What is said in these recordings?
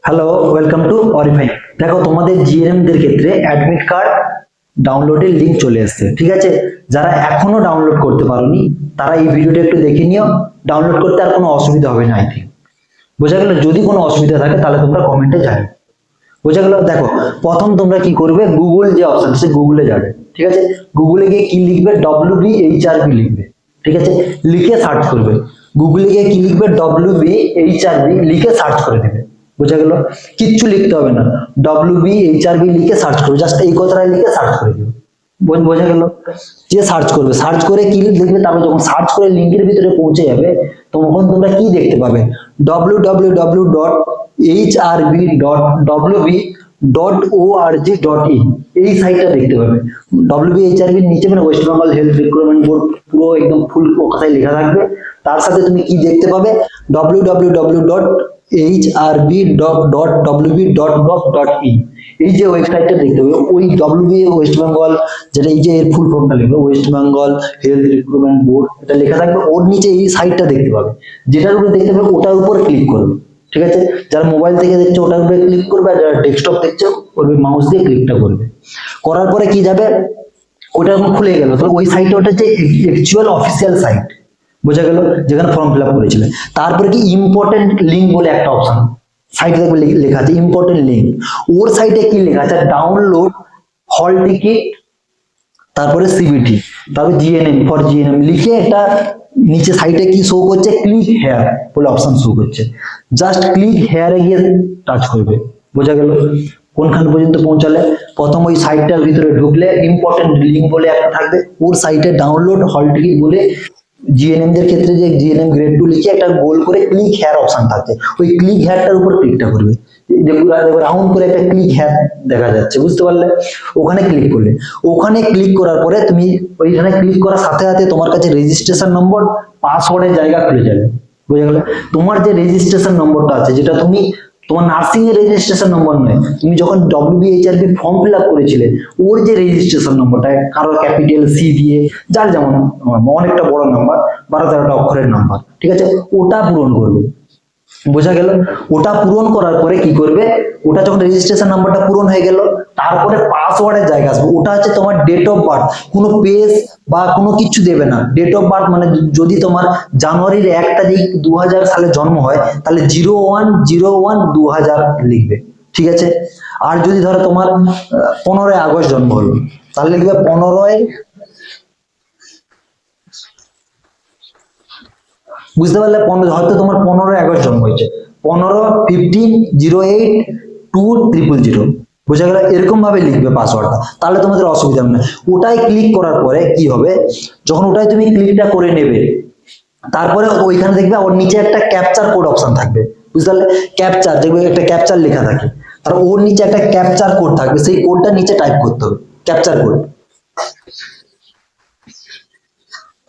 Hello, welcome to অরিফাই। দেখো, তোমাদের GNM দের ক্ষেত্রে অ্যাডমিট কার্ড ডাউনলোডের লিংক চলে এসেছে। ঠিক আছে, যারা এখনো ডাউনলোড করতে পারোনি তারা এই ভিডিওটা একটু দেখে নিও। ডাউনলোড করতে আর কোনো অসুবিধা হবে না। আই থিঙ্ক বোঝা গেল। যদি কোনো অসুবিধা থাকে তাহলে তোমরা কমেন্টে জানাও। বোঝা গেল। দেখো, প্রথম তোমরা কি করবে, গুগল যে অপশন আছে গুগলে যাবে। ঠিক আছে, গুগলে গিয়ে কি লিখবে, WBHRB লিখবে। ঠিক আছে, লিখে সার্চ করবে। গুগলে গিয়ে কি লিখবে, WBHRB লিখে সার্চ করে দেবে। বোঝা গেল। কিচ্ছু লিখতে হবে না, WBHRB লিখে সার্চ করবে। জাস্ট এই কথাটা লিখে সার্চ করে দেবে। বোঝা গেল। যে সার্চ করবে, সার্চ করে কি লিখবে, তারপর যখন সার্চ করে লিঙ্কের ভিতরে পৌঁছে যাবে তখন তোমরা কি দেখতে পাবে, www.hrb.wb.org.in এই সাইটটা দেখতে পাবে। WBHRB এর নিচে মানে West Bengal health recruitment board পুরো একদম ফুল কথায় লেখা থাকবে। তার সাথে তুমি কি দেখতে পাবে, www.hrb.wb.gov.in এই যে ওয়েবসাইটটা দেখতে পাবে। ওই WBA ওয়েস্ট বেঙ্গল, যেটা এই যে এর ফুল ফর্মটা লিখবে, West Bengal health recruitment board, এটা লেখা থাকবে। ওর নিচে এই সাইটটা দেখতে পাবে। যেটার উপরে দেখতে পাবে ওটার উপর ক্লিক করবে। ঠিক আছে, যারা মোবাইল থেকে দেখছে ওটার উপরে ক্লিক করবে, আর যারা ডেস্কটপ দেখছে ওর মাউস দিয়ে ক্লিকটা করবে। করার পরে কি যাবে, ওটা যখন খুলে গেল তাহলে ওই সাইটটা ওটা হচ্ছে অ্যাকচুয়াল অফিসিয়াল সাইট। বোঝা গেল, যেখানে ফর্ম ফিল আপ করেছিলে। তারপরে কি ইম্পর্টেন্ট লিঙ্ক বলে একটা অপশন সাইটে দেখবে লেখা আছে, ইম্পর্টেন্ট লিঙ্ক। ওর সাইটে কি লেখা আছে, ডাউনলোড হল টিকিট, তারপরে সিবিটি, তারপরে জিএনএম ফর জিএনএম লিখে একটা নিচে সাইটে কি শো করছে, ক্লিক হেয়ার বলে অপশন শো করছে। জাস্ট ক্লিক হেয়ারে গিয়ে টাচ করবে। বোঝা গেল। কোনখান পর্যন্ত পৌঁছালে, প্রথম ওই সাইটটার ভিতরে ঢুকলে ইম্পর্টেন্ট লিঙ্ক বলে একটা থাকবে, ওর সাইটে ডাউনলোড হল টিকিট বলে জিএনএম দের ক্ষেত্রে যে জিএনএম গ্রেড 2 লিখে একটা গোল করে ক্লিক হেয়ার অপশন থাকে, ওই ক্লিক হেয়ারটার উপর ক্লিকটা করবে। রাউন্ড করে একটা ক্লিক হেয়ার দেখা যাচ্ছে, বুঝতে পারলে। ওখানে ক্লিক করলে, ওখানে ক্লিক করার পরে তুমি ওইখানে ক্লিক করার সাথে সাথে তোমার কাছে রেজিস্ট্রেশন নম্বর, পাসওয়ার্ডের জায়গা খুলে যাবে। বুঝে গেল। তোমার যে রেজিস্ট্রেশন নম্বরটা আছে, যেটা তুমি তোমার নার্সিং এর রেজিস্ট্রেশন নম্বর নয়, তুমি যখন WBHRB ফর্ম ফিল আপ করেছিলে ওর যে রেজিস্ট্রেশন নম্বরটা, কারো ক্যাপিটাল সি দিয়ে, যার যেমন অনেকটা বড় নাম্বার, 12-13টা অক্ষরের নাম্বার। ঠিক আছে, ওটা পূরণ করবে। বোঝা গেল। ওটা পূরণ করার পরে কি করবে, ওটা যখন রেজিস্ট্রেশন নাম্বারটা পূরণ হয়ে গেল তারপরে পাসওয়ার্ডের জায়গা আসবে। ওটা হচ্ছে তোমার ডেট অফ বার্থ, কোনো পেজ বা কোনো কিছু দেবে না। ডেট অফ বার্থ মানে যদি তোমার জানুয়ারির 1 তারিখ 2000 সালে জন্ম হয় তাহলে 01/01/2000 লিখবে। ঠিক আছে, আর যদি ধরো তোমার 15 আগস্ট জন্ম হলো তাহলে লিখবে 15। বুঝতে পারলে, 15 হয়তো তোমার 15 আগস্ট জন্ম হয়েছে, 15/15/08/2000। বোঝা গেল। এরকম ভাবে লিখবে পাসওয়ার্ডটা, তাহলে তোমাদের অসুবিধা হবে না। ওটাই ক্লিক করার পরে কি হবে, যখন ওটাই তুমি ক্লিকটা করে নেবে তারপরে ওইখানে দেখবে ওর নিচে একটা ক্যাপচার কোড অপশন থাকবে। বুঝতে পারলে, ক্যাপচার, যেগুলো একটা ক্যাপচার লেখা থাকে, আর ওর নিচে একটা ক্যাপচার কোড থাকবে, সেই কোডটা নিচে টাইপ করতে হবে, ক্যাপচার কোড।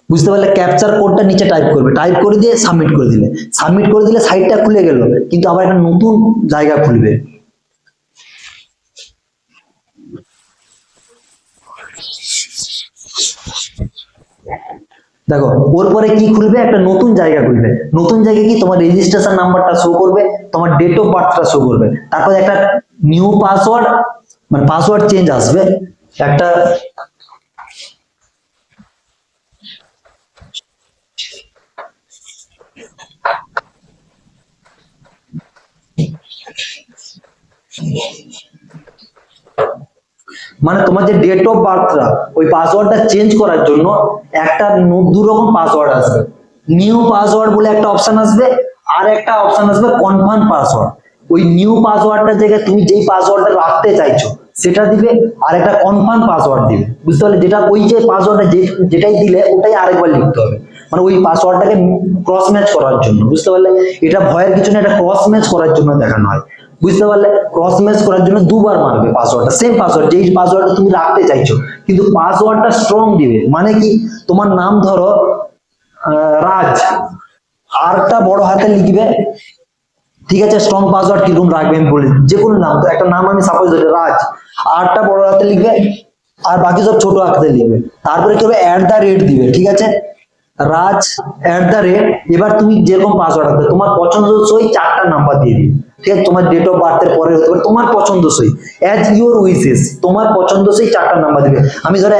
বুঝতে পারলে, ক্যাপচার কোডটা নিচে টাইপ করবে, টাইপ করে দিয়ে সাবমিট করে দিলে, সাবমিট করে দিলে সাইটটা খুলে গেল, কিন্তু আবার একটা নতুন জায়গা খুলবে। দেখো, ওর পরে কি খুলবে, একটা নতুন জায়গা খুলবে। নতুন জায়গায় কি তোমার রেজিস্ট্রেশন নাম্বারটা শো করবে, তোমার ডেট অফ বার্থটা শো করবে, তারপর একটা নিউ পাসওয়ার্ড মানে পাসওয়ার্ড চেঞ্জ আসবে একটা। মানে তোমার যে ডেট অফ বার্থটা, ওই পাসওয়ার্ডটা চেঞ্জ করার জন্য একটা দু রকম পাসওয়ার্ড আসবে। নিউ পাসওয়ার্ড বলে একটা অপশন আসবে, আর একটা অপশন আসবে কনফার্ম পাসওয়ার্ড। ওই নিউ পাসওয়ার্ডটার জায়গায় তুমি যেই পাসওয়ার্ডটা রাখতে চাইছো সেটা দিবে, আর একটা কনফার্ম পাসওয়ার্ড দিবে। বুঝতে পারলে, যেটা ওই যে পাসওয়ার্ডটা যেটাই দিলে ওটাই আরেকবার লিখতে হবে, মানে ওই পাসওয়ার্ডটাকে ক্রস ম্যাচ করার জন্য। বুঝতে পারলে, এটা ভয়ের কিছু না, এটা ক্রস ম্যাচ করার জন্য দেখানো হয়। বুঝতে পারলে, ক্রস ম্যাচ করার জন্য দুবার মারবে পাসওয়ার্ডটা, সেম পাসওয়ার্ড, যেই পাসওয়ার্ডটা তুমি রাখতে চাইছো, কিন্তু পাসওয়ার্ডটা স্ট্রং দিবে। মানে কি, তোমার নাম ধরো রাজ, আরটা বড় হাতে লিখবে। ঠিক আছে, স্ট্রং পাসওয়ার্ড কিরকম রাখবে আমি বলি, যে কোনো নাম, তো একটা নাম আমি সাপোজ ধরি রাজ, আরটা বড় হাতে লিখবে আর বাকি সব ছোট হাতে লিখবে। তারপরে কি হবে, @ দিবে। ঠিক আছে, রাজ এবার তুমি যেরকম পাসওয়ার্ড রাখবে তোমার পছন্দসই 4টা নাম্বার দিয়ে দিবে, ঠিক আছে? তোমার ডেট অফ বার্থের পরে হতে পারে, তোমার পছন্দসই, অ্যাজ ইউর উইসেস, তোমার পছন্দসই 4টা নাম্বার দিবে। আমি ধরে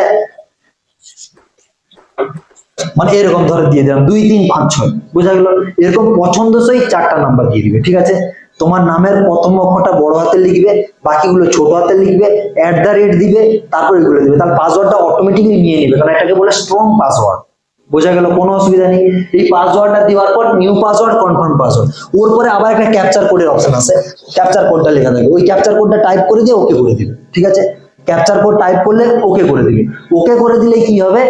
মানে এরকম ধরে দিয়ে দিলাম 2 3 5 6, বুঝা গেল? এরকম পছন্দসই 4টা নাম্বার দিয়ে দিবে, ঠিক আছে? তোমার নামের প্রথম অক্ষরটা বড় হাতে লিখবে, বাকিগুলো ছোট হাতে লিখবে, দিবে, তারপর এগুলো দিবে, তাহলে পাসওয়ার্ডটা অটোমেটিক্যালি নিয়ে নেবে, কারণ এটাকে বলে স্ট্রং পাসওয়ার্ড। বোঝা গেল? কোনো অসুবিধা নেই। এই পাসওয়ার্ডটা দেওয়ার পর নিউ পাসওয়ার্ড, কনফার্ম পাসওয়ার্ড, ওর পরে আবার একটা ক্যাপচার কোডের অপশন আছে, ক্যাপচার কোডটা লেখা থাকবে, ওই ক্যাপচার কোডটা টাইপ করে দিয়ে ওকে করে দিবে, ঠিক আছে? ক্যাপচার কোড টাইপ করলে ওকে করে দিবে, ওকে করে দিলে কি হবে,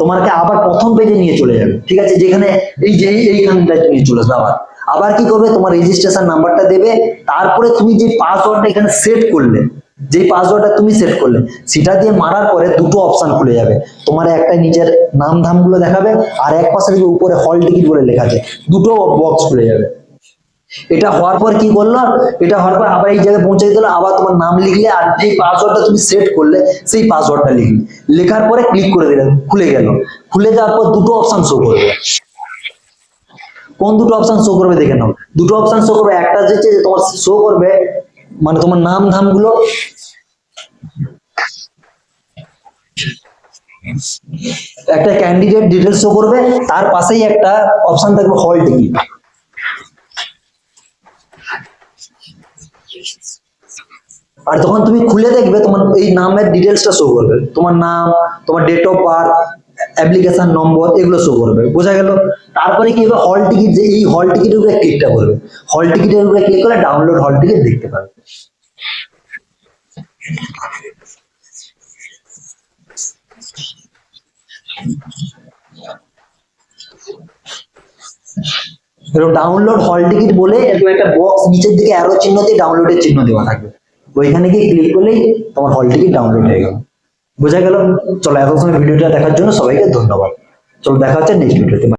তোমাকে আবার প্রথম পেজে নিয়ে চলে যাবে, ঠিক আছে? যেখানে এই যে এইখানটা নিয়ে চলে আসবে। আবার আবার কি করবে, তোমার রেজিস্ট্রেশন নাম্বারটা দেবে, তারপরে তুমি যে পাসওয়ার্ডটা এখানে সেট করলে, যে পাসওয়ার্ডটা তুমি সেট করলে সেটা দিয়ে মারার পরে দুটো অপশন খুলে যাবে, তোমার একটা নিজের নাম ধাম গুলো দেখাবে, আর এক পাশে দেখবে উপরে হল টিকিট বলে লেখা আছে, দুটো বক্স খুলে যাবে। এটা হওয়ার পর কি করলো, এটা হওয়ার পর আবার এই জায়গায় পৌঁছে দিল, আবার তোমার নাম লিখলে, আর যে পাসওয়ার্ডটা তুমি সেট করলে সেই পাসওয়ার্ডটা লিখলে, লেখার পরে ক্লিক করে দিলে খুলে গেল। খুলে যাওয়ার পর দুটো অপশন শো করবে। কোন দুটো অপশন শো করবে দেখে নাও। দুটো অপশন শো করবে, একটা হচ্ছে যে তোমার শো করবে মানে তোমার নাম ধাম গুলো, একটা ক্যান্ডিডেট ডিটেলস শো করবে, তার পাশেই একটা অপশন থাকবে হল টিকিট। আর যখন তুমি খুলে দেখবে তোমার এই নামের ডিটেলসটা শো করবে, তোমার নাম, তোমার date of birth, application number, এগুলো শো করবে। বোঝা গেল? তারপরে কি হবে, হল টিকিট, যে এই হল টিকিটের উপরে ক্লিকটা করবে, হল টিকিটের উপরে ক্লিক করে ডাউনলোড হল টিকিট দেখতে পাবে। ডাউনলোড হল টিকিট বলে এরকম একটা বক্স নিচের দিকে অ্যারো চিহ্ন দিয়ে ডাউনলোডের চিহ্ন দেওয়া থাকবে, ওইখানে গিয়ে ক্লিক করলেই তোমার হল টিকিট ডাউনলোড হয়ে গেল। বোঝা গেল? চলো, এত সময় ভিডিওটা দেখার জন্য সবাইকে ধন্যবাদ। চলো, দেখা হচ্ছে নেক্সট ভিডিওতে।